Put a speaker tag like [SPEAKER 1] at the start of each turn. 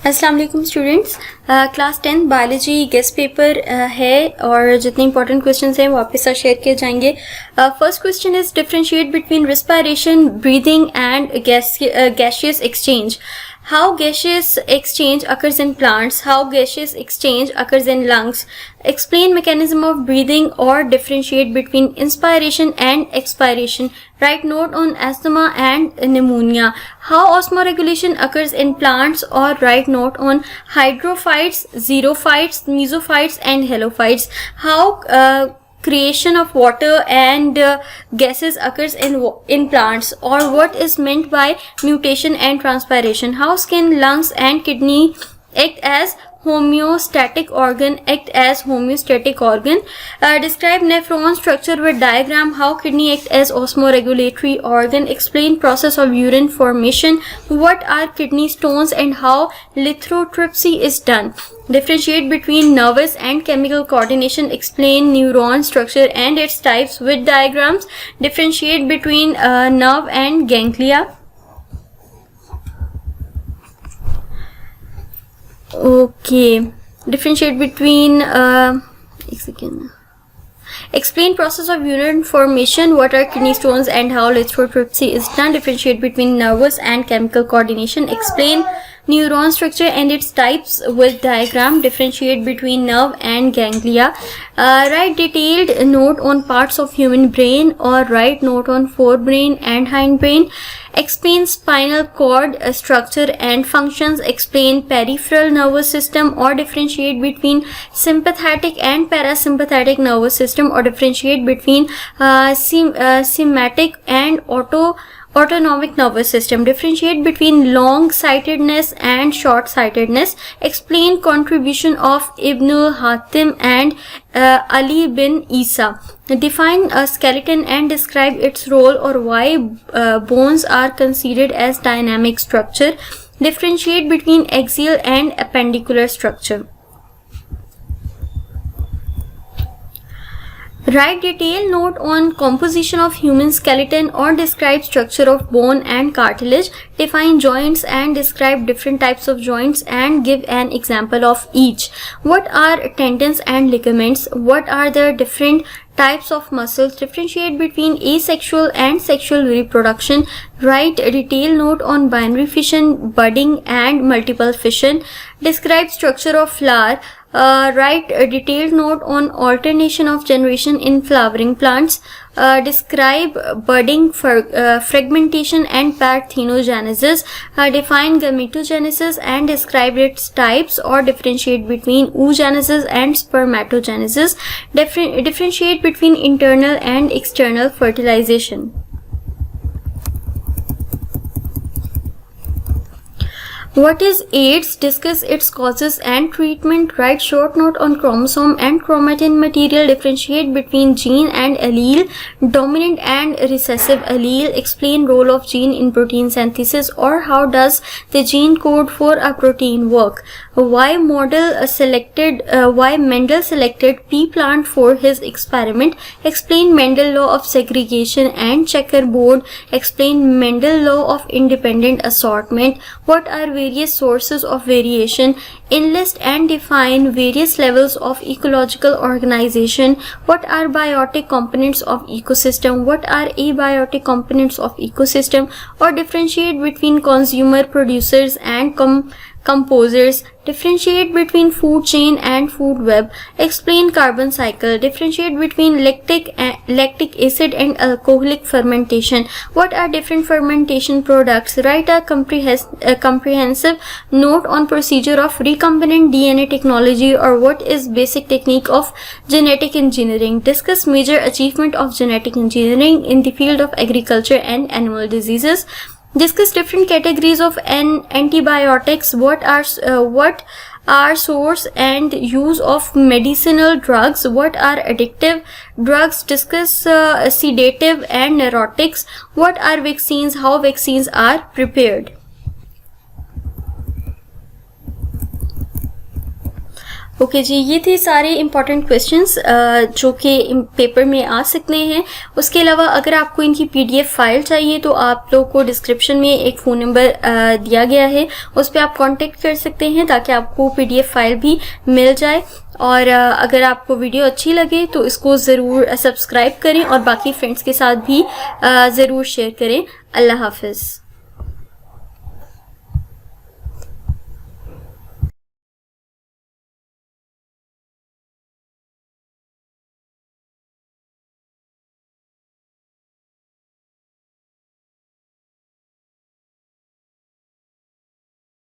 [SPEAKER 1] अस्सलाम वालेकुम students. Class 10 biology guest paper है और जितने इंपॉर्टेंट क्वेश्चंस हैं वो आपके साथ शेयर किए जाएंगे। First question is differentiate between respiration, breathing and gaseous exchange. How gaseous exchange occurs in plants? How gaseous exchange occurs in lungs? Explain mechanism of breathing or differentiate between inspiration and expiration. Write note on asthma and pneumonia. How osmoregulation occurs in plants, or write note on hydrophytes, xerophytes, mesophytes and halophytes. How creation of water and gases occurs in plants, or what is meant by mutation and transpiration. How skin, lungs and kidney act as homeostatic organ. Describe nephron structure with diagram. How kidney act as osmoregulatory organ. Explain process of urine formation. What are kidney stones and how lithotripsy is done. Differentiate between nervous and chemical coordination. Explain neuron structure and its types with diagrams. Differentiate between nerve and ganglia. Okay. Differentiate between explain process of urine formation. What are kidney stones and how lithotripsy is done. Differentiate between nervous and chemical coordination. Explain neuron structure and its types with diagram. Differentiate between nerve and ganglia. Write detailed note on parts of human brain, or write note on forebrain and hindbrain. Explain spinal cord structure and functions. Explain peripheral nervous system, or differentiate between sympathetic and parasympathetic nervous system, or differentiate between sympathetic and autonomic nervous system. Differentiate between long-sightedness and short-sightedness. Explain contribution of Ibn Hatim and Ali bin Isa. Define a skeleton and describe its role, or why bones are considered as dynamic structure. Differentiate between axial and appendicular structure. Write detailed note on composition of human skeleton, or describe structure of bone and cartilage. Define joints and describe different types of joints and give an example of each. What are tendons and ligaments? What are the different types of muscles? Differentiate between asexual and sexual reproduction. Write a detailed note on binary fission, budding and multiple fission. Describe structure of flower. Write a detailed note on alternation of generation in flowering plants. Describe budding, fragmentation and parthenogenesis. Define gametogenesis and describe its types, or differentiate between oogenesis and spermatogenesis. Differentiate between internal and external fertilization. What is AIDS? Discuss its causes and treatment. Write short note on chromosome and chromatin material. Differentiate between gene and allele, dominant and recessive allele. Explain role of gene in protein synthesis, or how does the gene code for a protein work. Why Mendel selected pea plant for his experiment. Explain Mendel law of segregation and checkerboard. Explain Mendel law of independent assortment. What are various sources of variation. Enlist and define various levels of ecological organization. What are biotic components of ecosystem? What are abiotic components of ecosystem? Or differentiate between consumer, producers and composers. Differentiate between food chain and food web. Explain carbon cycle. Differentiate between lactic acid and alcoholic fermentation. What are different fermentation products? Write a comprehensive note on procedure of recombinant DNA technology, or what is basic technique of genetic engineering. Discuss major achievement of genetic engineering in the field of agriculture and animal diseases. Discuss different categories of antibiotics. What are source and use of medicinal drugs? What are addictive drugs? Discuss sedative and neurotics. What are vaccines? How vaccines are prepared. Okay ji, ये थे सारे important questions जो कि paper में आ सकते हैं। उसके अलावा अगर आपको इनकी पीडीएफ फाइल चाहिए तो आप लोग को डिस्क्रिप्शन में एक फ़ोन नंबर दिया गया है, उस पर आप कांटेक्ट कर सकते हैं ताकि आपको पीडीएफ फाइल भी मिल जाए। और अगर आपको वीडियो अच्छी लगे तो इसको ज़रूर सब्सक्राइब करें और बाकी फ्रेंड्स के साथ भी ज़रूर शेयर करें। अल्लाह हाफिज़।